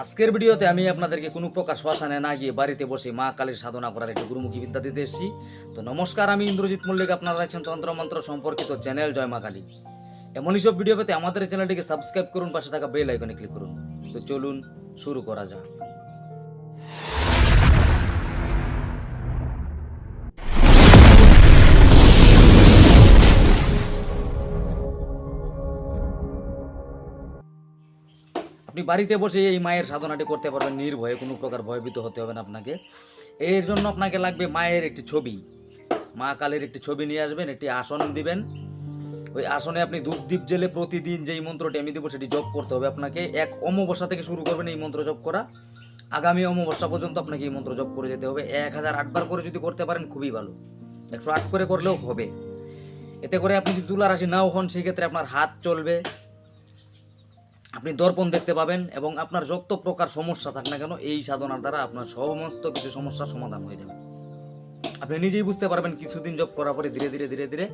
আজকের ভিডিওতে আমি আপনাদেরকে কোনো প্রকার শ্মশানে না গিয়ে বাড়িতে বসে মা কালীর সাধনা করার একটি গুরুমুখী বিদ্যা দিতে এসেছি। তো নমস্কার, আমি ইন্দ্রজিৎ মল্লিক, আপনারা দেখছেন তন্ত্রমন্ত্র সম্পর্কিত চ্যানেল জয় মা কালী। এমনই সব ভিডিও পেতে আমাদের চ্যানেলটিকে সাবস্ক্রাইব করুন, পাশে থাকা বেল আইকনে ক্লিক করুন। তো চলুন শুরু করা যাক। আপনি বাড়িতে বসে এই মায়ের সাধনাটি করতে পারবেন নির্ভয়ে, কোনো প্রকার ভয়ভীত হতে হবে না আপনাকে। এর জন্য আপনাকে লাগবে মায়ের একটি ছবি, মা কালীর একটি ছবি নিয়ে আসবেন, একটি আসন দিবেন। ওই আসনে আপনি ধূপ দ্বীপ জেলে প্রতিদিন যেই মন্ত্রটি আমি দেবো সেটি জপ করতে হবে আপনাকে। এক অমাবস্যা থেকে শুরু করবেন এই মন্ত্র জপ করা, আগামী অমাবস্যা পর্যন্ত আপনাকে এই মন্ত্র জপ করে যেতে হবে। 1008 বার করে যদি করতে পারেন খুবই ভালো, 108 করে করলেও হবে। এতে করে আপনি যদি তুলা রাশি নাও হন, সেক্ষেত্রে আপনার হাত চলবে, আপনি দর্পণ দেখতে পাবেন, এবং আপনার যত প্রকার সমস্যা থাক না কেন এই সাধনার দ্বারা আপনার সমস্ত কিছু সমস্যার সমাধান হয়ে যাবে। আপনি নিজেই বুঝতে পারবেন কিছুদিন জব করার পরে ধীরে ধীরে ধীরে ধীরে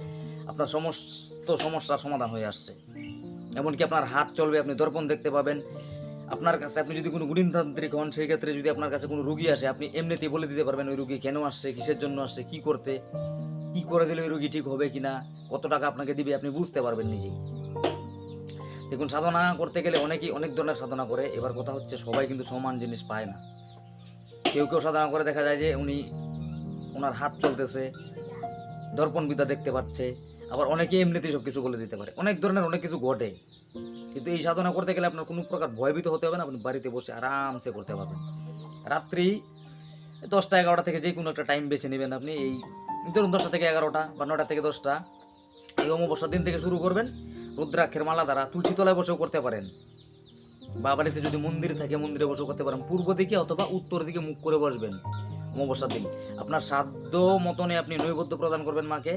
আপনার সমস্ত সমস্যার সমাধান হয়ে আসছে। এমনকি আপনার হাত চলবে, আপনি দর্পণ দেখতে পাবেন। আপনার কাছে আপনি যদি কোনো গুণীতান্ত্রিক হন, সেই ক্ষেত্রে যদি আপনার কাছে কোনো রুগী আসে, আপনি এমনিতেই বলে দিতে পারবেন ওই রুগী কেন আসছে, কিসের জন্য আসছে, কি করতে, কি করে দিলে ওই রুগী ঠিক হবে কিনা, কত টাকা আপনাকে দিবে, আপনি বুঝতে পারবেন নিজেই। দেখুন, সাধনা করতে গেলে অনেকেই অনেক ধরনের সাধনা করে। এবার কথা হচ্ছে, সবাই কিন্তু সমান জিনিস পায় না। কেউ কেউ সাধনা করে দেখা যায় যে ওনার হাত চলতেছে, দর্পণ বিদ্যা দেখতে পাচ্ছে, আবার অনেকে এমনিতেই সব কিছু বলে দিতে পারে। অনেক ধরনের অনেক কিছু ঘটে, কিন্তু এই সাধনা করতে গেলে আপনার কোনো প্রকার ভয়ভীত হতে হবে না। আপনি বাড়িতে বসে আরামসে করতে পারবেন। রাত্রি 10টা-11টা থেকে যে কোনো একটা টাইম বেছে নেবেন আপনি। এই ধরুন 10টা থেকে 11টা বা 9টা থেকে 10টা, এই অমাবস্যার দিন থেকে শুরু করবেন। রুদ্রাক্ষের মালা দ্বারা তুলসী তলায় বসেও করতে পারেন, বা বাড়িতে যদি মন্দির থাকে মন্দিরে বসেও করতে পারেন। পূর্ব দিকে অথবা উত্তর দিকে মুখ করে বসবেন অমাবস্যার দিন। আপনার সাধ্য মতনে আপনি নৈবেদ্য প্রদান করবেন মাকে।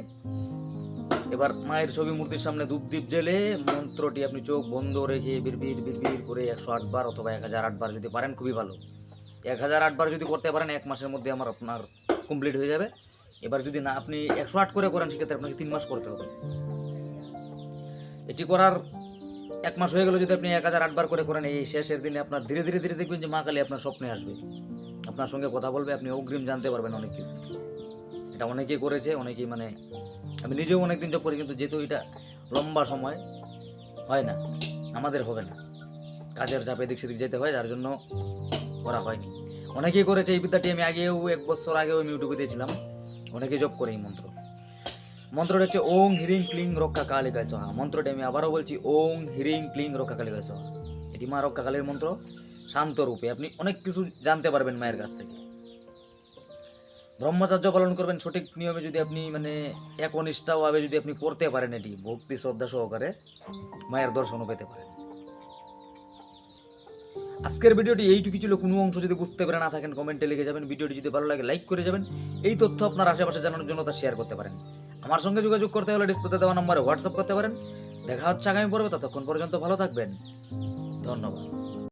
এবার মায়ের ছবি মূর্তির সামনে ধূপ দ্বীপ জেলে মন্ত্রটি আপনি চোখ বন্ধ রেখে বিড়বিড় বিড়বিড় করে 108 বার অথবা 1008 বার যদি পারেন খুবই ভালো। 1008 বার যদি করতে পারেন 1 মাসের মধ্যে আপনার কমপ্লিট হয়ে যাবে। এবার যদি না আপনি 108 করে করেন, সেক্ষেত্রে আপনাকে 3 মাস করতে হবে। এটি করার 1 মাস হয়ে গেল যদি আপনি 1008 বার করে করেন, এই শেষের দিনে আপনার ধীরে ধীরে ধীরে দেখবেন যে মা কালী আপনার স্বপ্নে আসবে, আপনার সঙ্গে কথা বলবে, আপনি অগ্রিম জানতে পারবেন অনেক কিছু। এটা অনেকেই করেছে, অনেকেই আমি নিজেও অনেকদিন জব করি, কিন্তু যেহেতু এটা লম্বা সময় হয় না, আমাদের হবে না, কাজের চাপে এদিক সেদিক যেতে হয়, যার জন্য করা হয়নি। অনেকেই করেছে এই বিদ্যাটি। আমি আগেও 1 বছর আগেও আমি ইউটিউবে দিয়েছিলাম, অনেকেই জব করে এই মন্ত্রটা হচ্ছে ওং হ্রিং ক্লিং রক্ষা কালিকায় সহা। মন্ত্রটি আমি আবারও বলছি, ওং হ্রিং ক্লিং রক্ষা কালিকায় সহা। এটি মা রক্ষা কালীর মন্ত্র। শান্ত রূপে আপনি অনেক কিছু জানতে পারবেন মায়ের কাছ থেকে। ব্রহ্মচর্য পালন করবেন সঠিক নিয়মে, যদি আপনি একনিষ্ঠাভাবে যদি আপনি করতে পারেন, এটি ভক্তি শ্রদ্ধা সহকারে মায়ের দর্শনও পেতে পারেন। আজকের ভিডিওটি এইটুকু ছিল। কোনো অংশ যদি বুঝতে পারে না থাকেন কমেন্টে লিখে যাবেন। ভিডিওটি যদি ভালো লাগে লাইক করে যাবেন। এই তথ্য আপনার আশেপাশে জানানোর জন্য তা শেয়ার করতে পারেন। আমার সঙ্গে যোগাযোগ করতে হলে ডিসপ্লেতে দেওয়া নম্বরে হোয়াটসঅ্যাপ করতে পারেন। দেখা হচ্ছে আগামী পর্বে, ততক্ষণ পর্যন্ত ভালো থাকবেন। ধন্যবাদ।